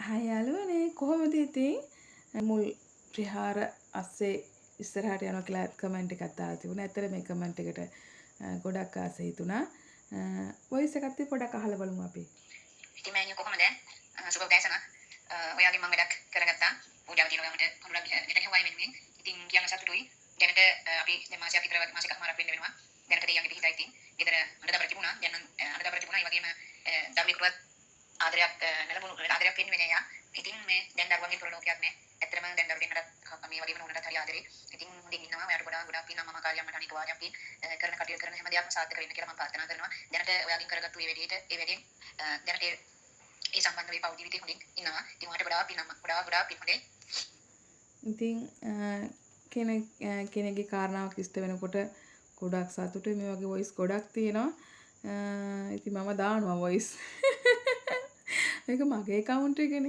හයි යාළුවනේ කොහොමද ඉතින් මුල් ප්‍රහාර අස්සේ ඉස්සරහට යනවා කියලා කමෙන්ට් එකක් දාලා තිබුණා. ඇත්තට මේ කමෙන්ට් එකට ගොඩක් ආස හිතුණා. වොයිස් එකත් පොඩක් අහලා බලමු අපි. ඉතින් මෑණියෝ කොහමද? සුබ උදෑසන. ඔයාගේ මම වැඩක් කරගත්තා. පූජාව තියෙනවා මට හඳුනගන්න දෙන්න හොයයි වෙනුවෙන්. ඉතින් කියන්න සතුටුයි. දැනට අපි දැන් මාසයක් විතර මාසෙකමාරක් වෙන්න වෙනවා. දැනට දෙයියන්ගේ පිහිටයි ඉතින්. ගෙදර අඬදබර තිබුණා. දැන් අඬදබර තිබුණා. ඒ වගේම දරුවෙකුවත් ආදරයක් නැලබුණු ආදරයක් වෙන්නේ නැහැ යා. ඉතින් මේ දැන් දරුවන්ගේ ප්‍රලෝකයක් නෑ. ඇත්තටම දැන් දරුවෙන් නටත් මේ වගේම නෝනටත් හරි ආදරේ. ඉතින් හොඳින් ඉන්නවා. ඔයාට ගොඩාක් පින් අම්මා කාරියම්මට අනික වාරයක් පින් කරන කටයුතු කරන හැම දෙයක්ම සාර්ථක වෙන්න කියලා මම ප්‍රාර්ථනා කරනවා. දැනට ඔයාගෙන් කරගත්තු මේ වැඩේට ඒ වැඩෙන් දැනට ඒ සම්බන්ධ වෙයි පෞද්ගලික ජීවිතේ හොඳින් ඉන්නවා. ඉතින් ඔයාට ගොඩාක් පින් අම්මා. ගොඩාක් පින් හොඳේ. ඉතින් කෙනෙක්ගේ කාරණාවක් ඉෂ්ට වෙනකොට ගොඩක් සතුටුයි. මේ වගේ වොයිස් ගොඩක් තියෙනවා. ඉතින් මම දානවා වොයිස්. මේක මගේ account එකනේ.